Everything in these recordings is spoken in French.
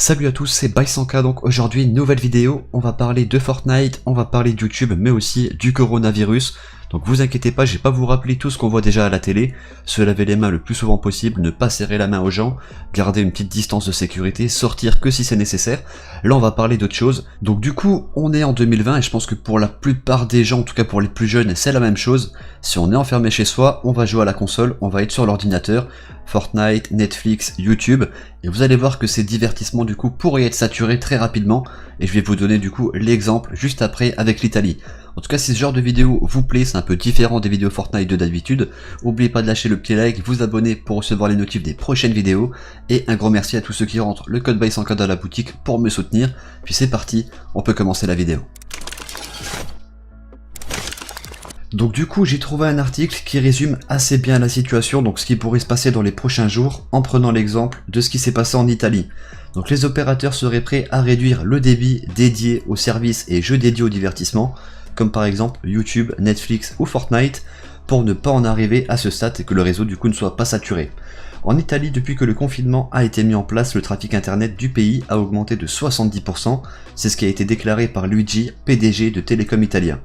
Salut à tous, c'est By100K. Donc aujourd'hui, nouvelle vidéo, on va parler de Fortnite, on va parler de YouTube, mais aussi du coronavirus. Donc vous inquiétez pas, je vais pas vous rappeler tout ce qu'on voit déjà à la télé, se laver les mains le plus souvent possible, ne pas serrer la main aux gens, garder une petite distance de sécurité, sortir que si c'est nécessaire. Là on va parler d'autre chose. Donc du coup, on est en 2020 et je pense que pour la plupart des gens, en tout cas pour les plus jeunes, c'est la même chose. Si on est enfermé chez soi, on va jouer à la console, on va être sur l'ordinateur, Fortnite, Netflix, YouTube, et vous allez voir que ces divertissements du coup pourraient être saturés très rapidement, et je vais vous donner du coup l'exemple juste après avec l'Italie. En tout cas, si ce genre de vidéo vous plaît, c'est un peu différent des vidéos Fortnite de d'habitude, n'oubliez pas de lâcher le petit like, vous abonner pour recevoir les notifs des prochaines vidéos, et un grand merci à tous ceux qui rentrent le code By100K dans la boutique pour me soutenir. Puis c'est parti, on peut commencer la vidéo. Donc du coup, j'ai trouvé un article qui résume assez bien la situation, donc ce qui pourrait se passer dans les prochains jours, en prenant l'exemple de ce qui s'est passé en Italie. Donc les opérateurs seraient prêts à réduire le débit dédié aux services et jeux dédiés au divertissement, comme par exemple YouTube, Netflix ou Fortnite, pour ne pas en arriver à ce stade et que le réseau du coup ne soit pas saturé. En Italie, depuis que le confinement a été mis en place, le trafic internet du pays a augmenté de 70%, c'est ce qui a été déclaré par Luigi, PDG de Telecom Italia.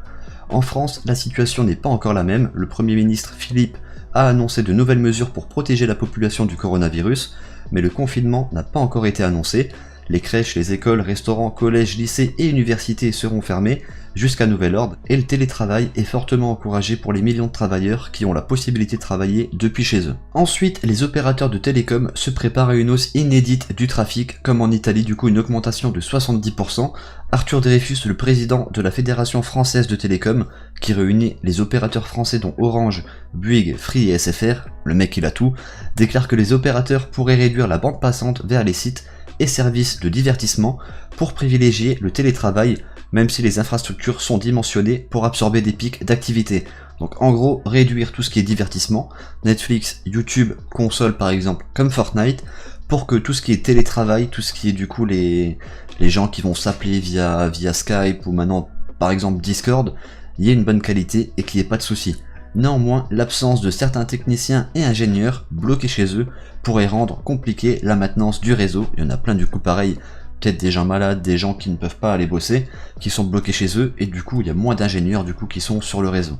En France, la situation n'est pas encore la même. Le Premier ministre Philippe a annoncé de nouvelles mesures pour protéger la population du coronavirus, mais le confinement n'a pas encore été annoncé. Les crèches, les écoles, restaurants, collèges, lycées et universités seront fermés jusqu'à nouvel ordre, et le télétravail est fortement encouragé pour les millions de travailleurs qui ont la possibilité de travailler depuis chez eux. Ensuite, les opérateurs de télécom se préparent à une hausse inédite du trafic, comme en Italie, du coup une augmentation de 70%. Arthur Dreyfus, le président de la Fédération française de télécom, qui réunit les opérateurs français dont Orange, Bouygues, Free et SFR, le mec il a tout, déclare que les opérateurs pourraient réduire la bande passante vers les sites et services de divertissement pour privilégier le télétravail, même si les infrastructures sont dimensionnées pour absorber des pics d'activité. Donc en gros, réduire tout ce qui est divertissement, Netflix, YouTube, console par exemple, comme Fortnite, pour que tout ce qui est télétravail, tout ce qui est du coup les gens qui vont s'appeler via Skype ou maintenant par exemple Discord, il y ait une bonne qualité et qu'il n'y ait pas de soucis. Néanmoins, l'absence de certains techniciens et ingénieurs bloqués chez eux pourrait rendre compliqué la maintenance du réseau. Il y en a plein du coup pareil, peut-être des gens malades, des gens qui ne peuvent pas aller bosser, qui sont bloqués chez eux, et du coup il y a moins d'ingénieurs du coup qui sont sur le réseau.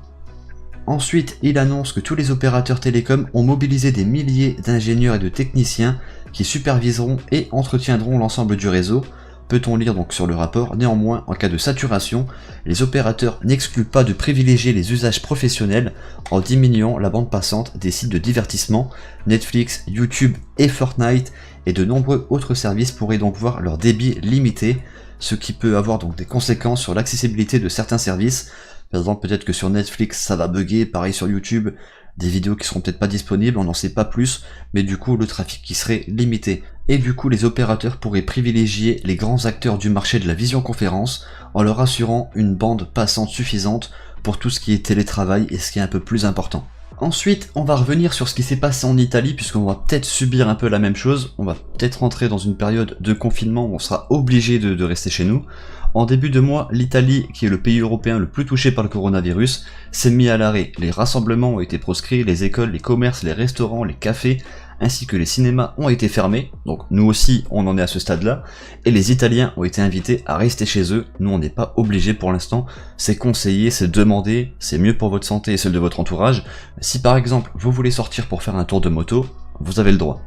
Ensuite, il annonce que tous les opérateurs télécoms ont mobilisé des milliers d'ingénieurs et de techniciens qui superviseront et entretiendront l'ensemble du réseau. Peut-on lire donc sur le rapport, néanmoins, en cas de saturation, les opérateurs n'excluent pas de privilégier les usages professionnels en diminuant la bande passante des sites de divertissement. Netflix, YouTube et Fortnite et de nombreux autres services pourraient donc voir leur débit limité, ce qui peut avoir donc des conséquences sur l'accessibilité de certains services. Par exemple, peut-être que sur Netflix ça va bugger, pareil sur YouTube, des vidéos qui seront peut-être pas disponibles, on n'en sait pas plus, mais du coup le trafic qui serait limité. Et du coup les opérateurs pourraient privilégier les grands acteurs du marché de la visioconférence en leur assurant une bande passante suffisante pour tout ce qui est télétravail et ce qui est un peu plus important. Ensuite, on va revenir sur ce qui s'est passé en Italie, puisqu'on va peut-être subir un peu la même chose, on va peut-être rentrer dans une période de confinement où on sera obligé de rester chez nous. En début de mois, l'Italie, qui est le pays européen le plus touché par le coronavirus, s'est mis à l'arrêt. Les rassemblements ont été proscrits, les écoles, les commerces, les restaurants, les cafés, ainsi que les cinémas ont été fermés, donc nous aussi on en est à ce stade-là, et les Italiens ont été invités à rester chez eux. Nous on n'est pas obligés pour l'instant, c'est conseillé, c'est demandé, c'est mieux pour votre santé et celle de votre entourage. Si par exemple vous voulez sortir pour faire un tour de moto, vous avez le droit.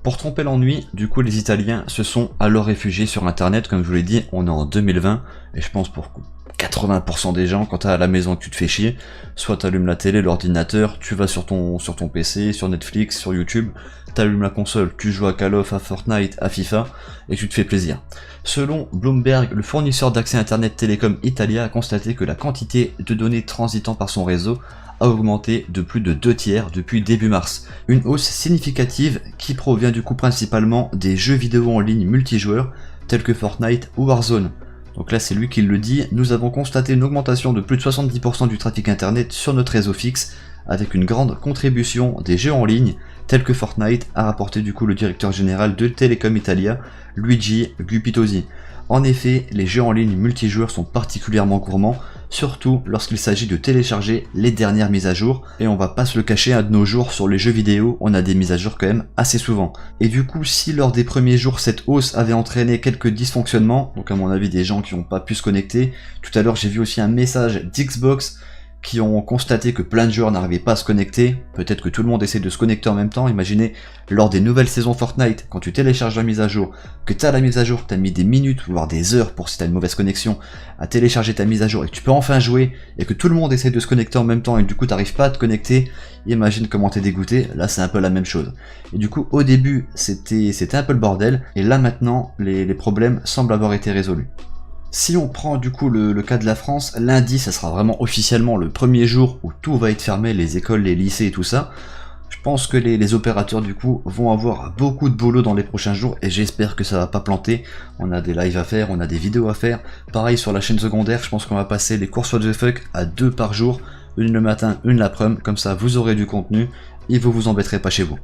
Pour tromper l'ennui, du coup les Italiens se sont alors réfugiés sur internet, comme je vous l'ai dit, on est en 2020, et je pense pour 80% des gens, quand t'es à la maison que tu te fais chier, soit t'allumes la télé, l'ordinateur, tu vas sur ton PC, sur Netflix, sur YouTube, t'allumes la console, tu joues à Call of, à Fortnite, à FIFA, et tu te fais plaisir. Selon Bloomberg, le fournisseur d'accès internet Telecom Italia a constaté que la quantité de données transitant par son réseau a augmenté de plus de 2/3 depuis début mars. Une hausse significative qui provient du coup principalement des jeux vidéo en ligne multijoueurs tels que Fortnite ou Warzone. Donc là c'est lui qui le dit, nous avons constaté une augmentation de plus de 70% du trafic internet sur notre réseau fixe, avec une grande contribution des jeux en ligne tels que Fortnite, a rapporté du coup le directeur général de Telecom Italia, Luigi Gupitosi. En effet, les jeux en ligne multijoueurs sont particulièrement gourmands, surtout lorsqu'il s'agit de télécharger les dernières mises à jour, et on va pas se le cacher, de nos jours sur les jeux vidéo, on a des mises à jour quand même assez souvent. Et du coup, si lors des premiers jours cette hausse avait entraîné quelques dysfonctionnements, donc à mon avis des gens qui n'ont pas pu se connecter, tout à l'heure j'ai vu aussi un message d'Xbox qui ont constaté que plein de joueurs n'arrivaient pas à se connecter, peut-être que tout le monde essaie de se connecter en même temps. Imaginez, lors des nouvelles saisons Fortnite, quand tu télécharges la mise à jour, que tu as la mise à jour, tu as mis des minutes, voire des heures pour si tu as une mauvaise connexion, à télécharger ta mise à jour et que tu peux enfin jouer, et que tout le monde essaie de se connecter en même temps et que du coup tu n'arrives pas à te connecter, imagine comment t'es dégoûté. Là c'est un peu la même chose. Et du coup au début c'était un peu le bordel, et là maintenant les problèmes semblent avoir été résolus. Si on prend du coup le cas de la France, lundi ça sera vraiment officiellement le premier jour où tout va être fermé, les écoles, les lycées et tout ça. Je pense que les opérateurs du coup vont avoir beaucoup de boulot dans les prochains jours et j'espère que ça va pas planter. On a des lives à faire, on a des vidéos à faire. Pareil sur la chaîne secondaire, je pense qu'on va passer les courses what the fuck à 2 par jour, une le matin, une l'après-midi, comme ça vous aurez du contenu et vous vous embêterez pas chez vous.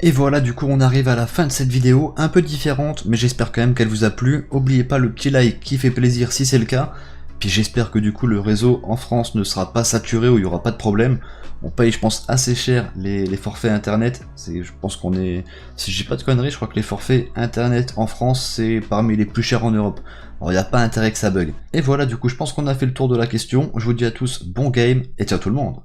Et voilà, du coup on arrive à la fin de cette vidéo, un peu différente, mais j'espère quand même qu'elle vous a plu. N'oubliez pas le petit like qui fait plaisir si c'est le cas. Puis j'espère que du coup le réseau en France ne sera pas saturé ou il n'y aura pas de problème. On paye je pense assez cher les forfaits internet. Je pense qu'on est... Si je dis pas de conneries, je crois que les forfaits internet en France c'est parmi les plus chers en Europe. Alors il n'y a pas intérêt que ça bug. Et voilà, du coup je pense qu'on a fait le tour de la question. Je vous dis à tous bon game et ciao tout le monde.